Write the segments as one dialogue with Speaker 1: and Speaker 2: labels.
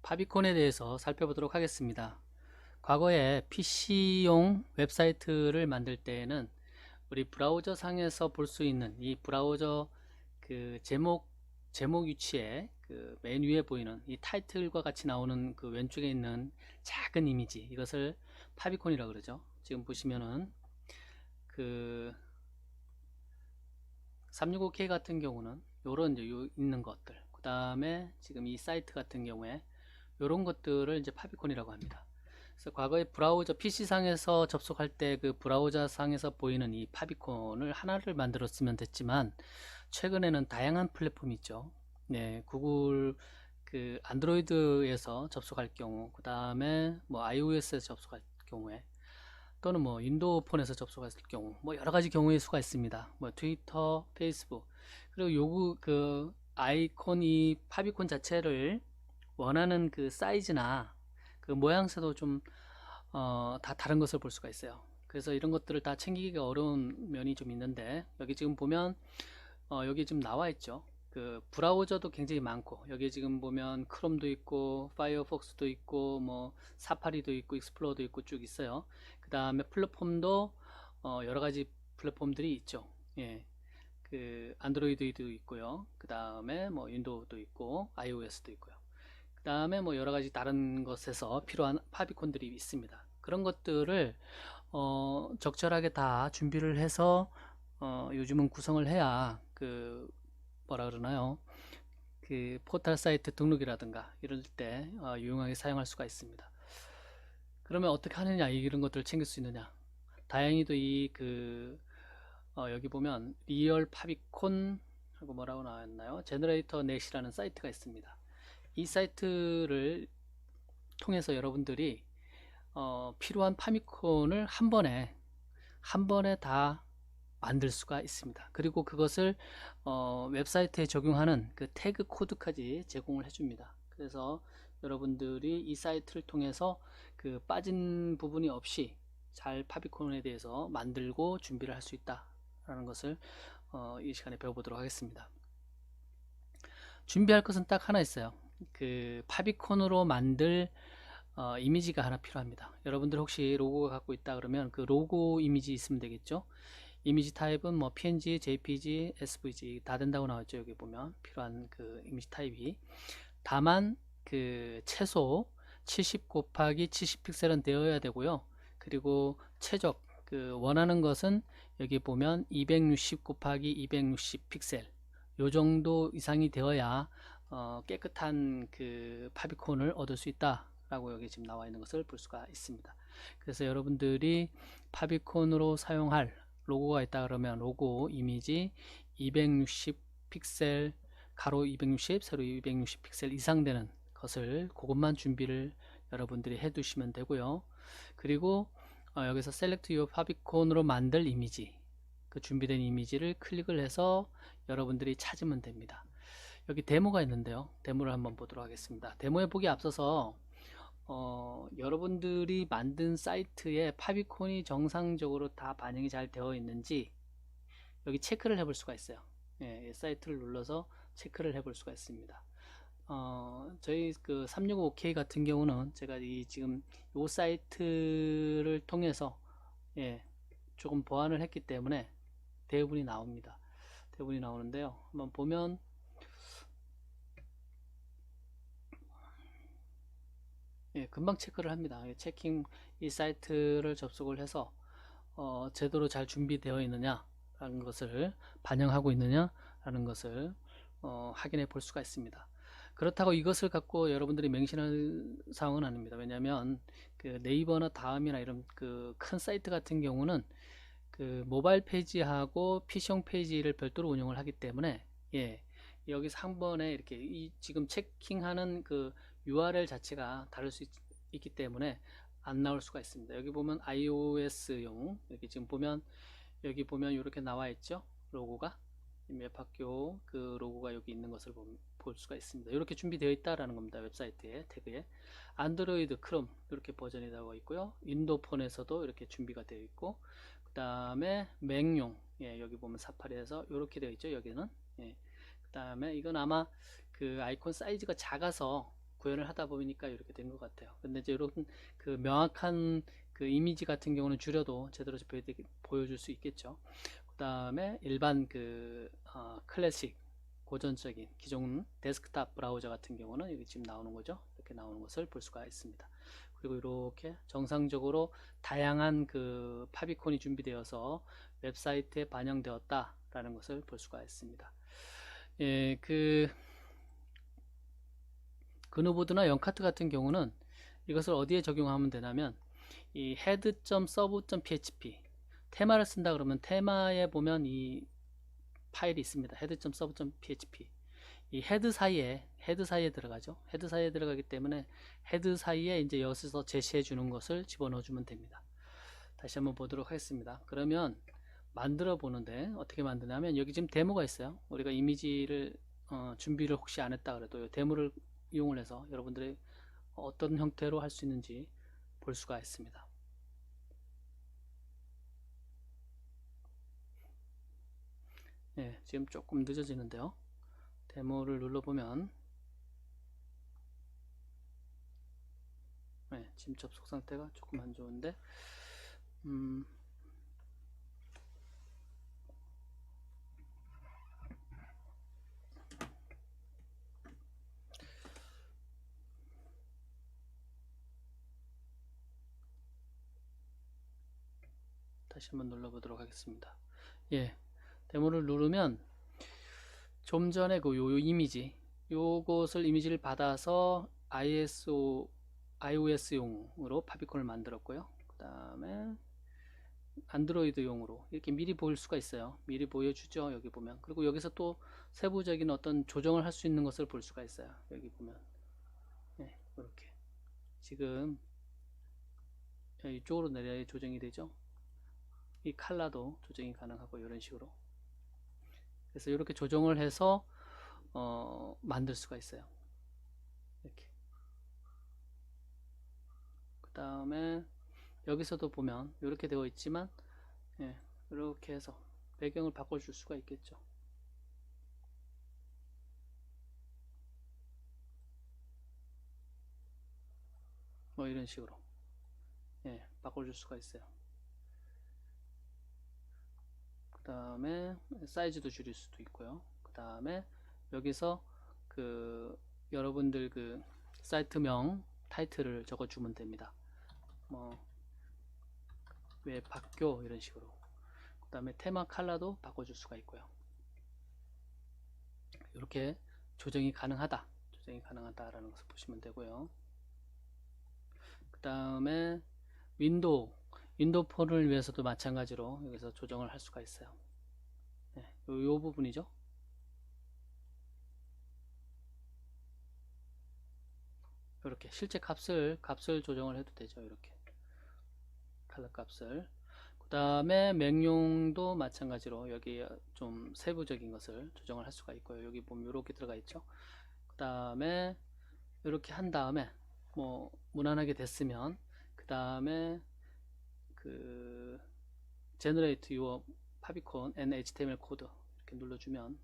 Speaker 1: 파비콘에 대해서 살펴보도록 하겠습니다. 과거에 PC용 웹사이트를 만들 때에는 우리 브라우저 상에서 볼 수 있는 이 브라우저 그 제목 위치에 그 맨 위에 보이는 이 타이틀과 같이 나오는 그 왼쪽에 있는 작은 이미지, 이것을 파비콘이라고 그러죠. 지금 보시면은 그 365K 같은 경우는 요런 이제 있는 것들, 그 다음에 지금 이 사이트 같은 경우에 요런 것들을 이제 파비콘이라고 합니다. 그래서 과거에 브라우저 PC상에서 접속할 때 그 브라우저 상에서 보이는 이 파비콘을 하나를 만들었으면 됐지만, 최근에는 다양한 플랫폼이 있죠. 네, 구글 그 안드로이드에서 접속할 경우, 그 다음에 뭐 iOS에서 접속할 경우에, 또는 뭐 윈도우 폰에서 접속했을 경우, 뭐 여러 가지 경우의 수가 있습니다. 뭐 트위터, 페이스북, 그리고 요구 그 아이콘, 이 파비콘 자체를 원하는 그 사이즈나 그 모양새도 좀 다 다른 것을 볼 수가 있어요. 그래서 이런 것들을 다 챙기기가 어려운 면이 좀 있는데, 여기 지금 보면 여기 지금 나와 있죠. 그 브라우저도 굉장히 많고, 여기 지금 보면 크롬도 있고 파이어폭스도 있고 뭐 사파리도 있고 익스플로러도 있고 쭉 있어요. 그 다음에 플랫폼도 여러 가지 플랫폼들이 있죠. 예, 그 안드로이드도 있고요. 그 다음에 뭐 윈도우도 있고 iOS도 있고요. 그 다음에 뭐 여러 가지 다른 것에서 필요한 파비콘들이 있습니다. 그런 것들을 적절하게 다 준비를 해서 요즘은 구성을 해야 그 뭐라 그러나요? 그 포털 사이트 등록이라든가 이럴 때 유용하게 사용할 수가 있습니다. 그러면 어떻게 하느냐, 이런 것들을 챙길 수 있느냐? 다행히도 이 그 여기 보면 리얼 파비콘 하고 뭐라고 나왔나요? 제너레이터 넷이라는 사이트가 있습니다. 이 사이트를 통해서 여러분들이 필요한 파미콘을 한 번에 다 만들 수가 있습니다. 그리고 그것을 웹사이트에 적용하는 그 태그 코드까지 제공을 해줍니다. 그래서 여러분들이 이 사이트를 통해서 그 빠진 부분이 없이 잘 파비콘에 대해서 만들고 준비를 할 수 있다라는 것을 이 시간에 배워보도록 하겠습니다. 준비할 것은 딱 하나 있어요. 그 파비콘으로 만들 이미지가 하나 필요합니다. 여러분들 혹시 로고가 갖고 있다 그러면 그 로고 이미지 있으면 되겠죠. 이미지 타입은 뭐 PNG, JPG, SVG 다 된다고 나왔죠. 여기 보면 필요한 그 이미지 타입이. 다만 그 최소 70 곱하기 70 픽셀은 되어야 되고요. 그리고 최적 그 원하는 것은 여기 보면 260 곱하기 260 픽셀 요 정도 이상이 되어야 깨끗한 그 파비콘을 얻을 수 있다 라고 여기 지금 나와 있는 것을 볼 수가 있습니다. 그래서 여러분들이 파비콘으로 사용할 로고가 있다 그러면 로고 이미지 260 픽셀, 가로 260, 세로 260 픽셀 이상 되는 것을, 그것만 준비를 여러분들이 해 두시면 되고요. 그리고 여기서 셀렉트 요 파비콘으로 만들 이미지, 그 준비된 이미지를 클릭을 해서 여러분들이 찾으면 됩니다. 여기 데모가 있는데요. 데모를 한번 보도록 하겠습니다. 데모에 보기 앞서서 여러분들이 만든 사이트에 파비콘이 정상적으로 다 반영이 잘 되어 있는지 여기 체크를 해볼 수가 있어요. 예, 사이트를 눌러서 체크를 해볼 수가 있습니다. 저희 그 365K 같은 경우는 제가 이 지금 이 사이트를 통해서 예, 조금 보완을 했기 때문에 대부분이 나옵니다. 대부분이 나오는데요. 한번 보면 예, 금방 체크를 합니다. 체킹 이 사이트를 접속을 해서 제대로 잘 준비되어 있느냐 라는 것을 반영하고 있느냐 라는 것을 확인해 볼 수가 있습니다. 그렇다고 이것을 갖고 여러분들이 맹신할 사항은 아닙니다. 왜냐하면 그 네이버나 다음이나 이런 그 큰 사이트 같은 경우는 그 모바일 페이지하고 PC용 페이지를 별도로 운영을 하기 때문에 예, 여기서 한 번에 이렇게 이 지금 체킹하는 그 URL 자체가 다를 수 있기 때문에 안 나올 수가 있습니다. 여기 보면 iOS용, 여기 지금 보면 여기 보면 이렇게 나와 있죠. 로고가 웹학교 그 로고가 여기 있는 것을 볼 수가 있습니다. 이렇게 준비되어 있다라는 겁니다. 웹사이트에 태그에 안드로이드, 크롬 이렇게 버전이 나와 있고요. 윈도우 폰에서도 이렇게 준비가 되어 있고, 그 다음에 맥용, 예, 여기 보면 사파리에서 이렇게 되어 있죠. 여기는 예. 그 다음에 이건 아마 그 아이콘 사이즈가 작아서 구현을 하다 보니까 이렇게 된 것 같아요. 근데 이제 이런 그 명확한 그 이미지 같은 경우는 줄여도 제대로 보여줄 수 있겠죠. 그 다음에 일반 클래식 고전적인 기존 데스크탑 브라우저 같은 경우는 여기 지금 나오는 거죠. 이렇게 나오는 것을 볼 수가 있습니다. 그리고 이렇게 정상적으로 다양한 그 파비콘이 준비되어서 웹사이트에 반영되었다라는 것을 볼 수가 있습니다. 예, 그누보드나 영카트 같은 경우는 이것을 어디에 적용하면 되냐면 이 head.serv.php 테마를 쓴다 그러면 테마에 보면 이 파일이 있습니다. head.serv.php 이 헤드 사이에 들어가죠. 헤드 사이에 들어가기 때문에 헤드 사이에 이제 여기서 제시해 주는 것을 집어넣어 주면 됩니다. 다시 한번 보도록 하겠습니다. 그러면 만들어 보는데 어떻게 만드냐면 여기 지금 데모가 있어요. 우리가 이미지를 준비를 혹시 안 했다 그래도 이 데모를 이용을 해서 여러분들이 어떤 형태로 할 수 있는지 볼 수가 있습니다. 네, 지금 조금 늦어지는데요. 데모를 눌러보면 네, 지금 접속 상태가 조금 안 좋은데 다시 한번 눌러보도록 하겠습니다. 예, 데모를 누르면 좀 전에 요 이미지 요것을 이미지를 받아서 iOS용으로 파비콘을 만들었고요. 그 다음에 안드로이드용으로 이렇게 미리 보일 수가 있어요. 미리 보여주죠. 여기 보면. 그리고 여기서 또 세부적인 어떤 조정을 할 수 있는 것을 볼 수가 있어요. 여기 보면. 네, 이렇게. 지금 이쪽으로 내려야 조정이 되죠. 이 컬러도 조정이 가능하고 이런 식으로. 그래서 이렇게 조정을 해서 만들 수가 있어요. 이렇게. 그 다음에 여기서도 보면 이렇게 되어 있지만 이렇게 해서 배경을 바꿔줄 수가 있겠죠. 뭐 이런 식으로 바꿔줄 수가 있어요. 그 다음에 사이즈도 줄일 수도 있고요. 그 다음에 여기서 여러분들 사이트명 타이틀을 적어주면 됩니다. 뭐 웹학교 이런 식으로. 그 다음에 테마 컬러도 바꿔줄 수가 있고요. 이렇게 조정이 가능하다라는 것을 보시면 되고요. 그 다음에 윈도우 폰을 위해서도 마찬가지로 여기서 조정을 할 수가 있어요. 요 부분이죠. 이렇게 실제 값을 조정을 해도 되죠. 이렇게 컬러 값을. 그 다음에 명령도 마찬가지로 여기 좀 세부적인 것을 조정을 할 수가 있고요. 여기 보면 이렇게 들어가 있죠. 그 다음에 이렇게 한 다음에 뭐 무난하게 됐으면 그 다음에 generate your favicon and HTML 코드 이렇게 눌러주면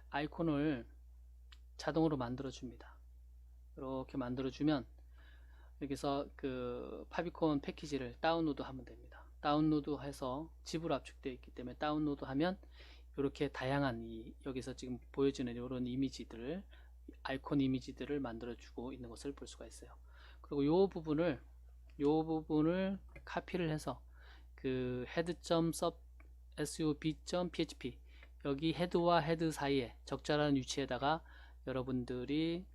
Speaker 1: 아이콘을 자동으로 만들어 줍니다. 이렇게 만들어 주면 여기서 파비콘 패키지를 다운로드 하면 됩니다. 다운로드 해서 집으로 압축되어 있기 때문에 다운로드 하면 이렇게 다양한 여기서 지금 보여지는 이런 이미지들을 아이콘 이미지들을 만들어 주고 있는 것을 볼 수가 있어요. 그리고 요 부분을 카피를 해서 head.sub.php 여기 헤드와 헤드 사이에 적절한 위치에다가 여러분들이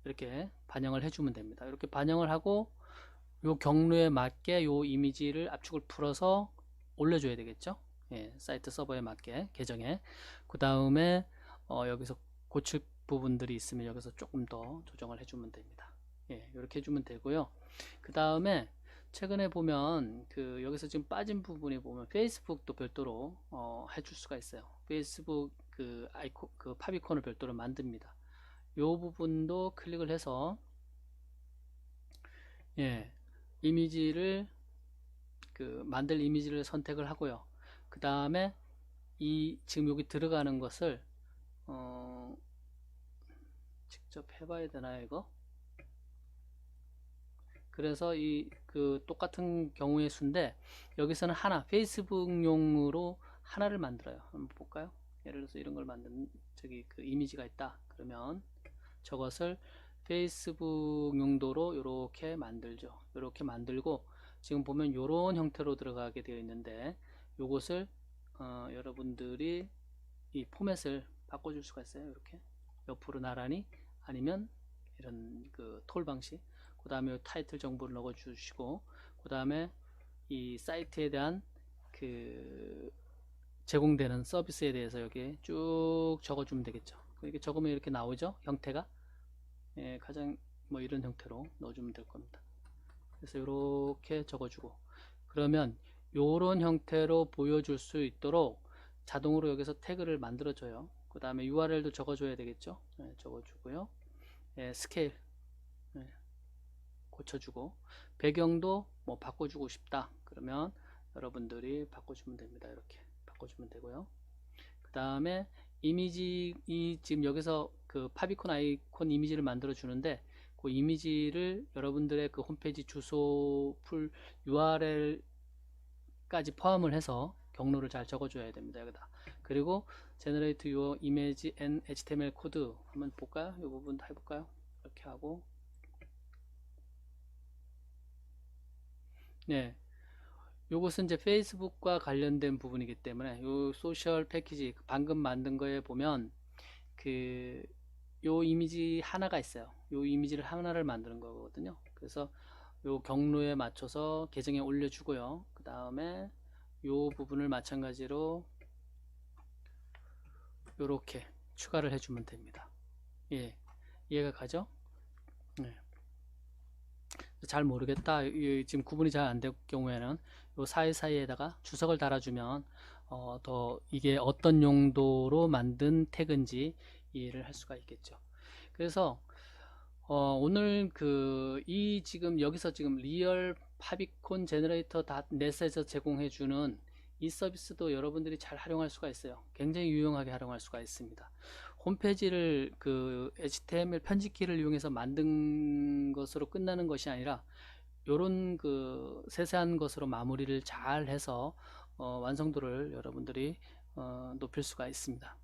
Speaker 1: 이렇게 반영을 해주면 됩니다. 이렇게 반영을 하고 요 경로에 맞게 요 이미지를 압축을 풀어서 올려줘야 되겠죠. 사이트 서버에 맞게 계정에. 그 다음에 여기서 고칠 부분들이 있으면 여기서 조금 더 조정을 해주면 됩니다. 이렇게 해주면 되고요. 그 다음에 최근에 보면 여기서 지금 빠진 부분에 보면 페이스북도 별도로 해줄 수가 있어요. 페이스북 아이콘 파비콘을 별도로 만듭니다. 요 부분도 클릭을 해서 이미지를 만들 이미지를 선택을 하고요. 그 다음에 이 지금 여기 들어가는 것을 직접 해봐야 되나요 이거? 그래서 이 그 똑같은 경우의 수인데 여기서는 하나 페이스북용으로 하나를 만들어요. 한번 볼까요? 예를 들어서 이런 걸 만든 저기 그 이미지가 있다. 그러면 저것을 페이스북 용도로 이렇게 만들죠. 이렇게 만들고 지금 보면 이런 형태로 들어가게 되어 있는데 요것을 여러분들이 이 포맷을 바꿔줄 수가 있어요. 이렇게 옆으로 나란히 아니면 이런 그 톨 방식. 그 다음에 타이틀 정보를 넣어 주시고 그 다음에 이 사이트에 대한 그 제공되는 서비스에 대해서 여기에 쭉 적어주면 되겠죠. 이렇게 적으면 이렇게 나오죠. 형태가 가장 뭐 이런 형태로 넣어주면 될 겁니다. 그래서 이렇게 적어주고 그러면 이런 형태로 보여줄 수 있도록 자동으로 여기서 태그를 만들어줘요. 그 다음에 URL도 적어줘야 되겠죠. 적어주고요. 스케일 고쳐주고 배경도 뭐 바꿔주고 싶다 그러면 여러분들이 바꿔주면 됩니다. 이렇게 바꿔주면 되고요. 그 다음에 이미지 지금 여기서 그 파비콘 아이콘 이미지를 만들어 주는데 그 이미지를 여러분들의 그 홈페이지 주소 풀 URL까지 포함을 해서 경로를 잘 적어줘야 됩니다. 여기다. 그리고 generate your image and HTML 코드 한번 볼까요? 이 부분 다 해볼까요? 이렇게 하고 네, 요것은 이제 페이스북과 관련된 부분이기 때문에 요 소셜 패키지 방금 만든 거에 보면 그 요 이미지 하나가 있어요. 요 이미지를 하나를 만드는 거거든요. 그래서 요 경로에 맞춰서 계정에 올려주고요. 그 다음에 요 부분을 마찬가지로 요렇게 추가를 해주면 됩니다. 예, 이해가 가죠? 네. 잘 모르겠다. 지금 구분이 잘 안 될 경우에는 요 사이사이에다가 주석을 달아주면 더 이게 어떤 용도로 만든 태그인지 이해를 할 수가 있겠죠. 그래서 오늘 이 지금 여기서 지금 리얼 파비콘 제너레이터 닷넷에서 제공해주는 이 서비스도 여러분들이 잘 활용할 수가 있어요. 굉장히 유용하게 활용할 수가 있습니다. 홈페이지를 그 HTML 편집키를 이용해서 만든 것으로 끝나는 것이 아니라 요런 그 세세한 것으로 마무리를 잘 해서 완성도를 여러분들이 높일 수가 있습니다.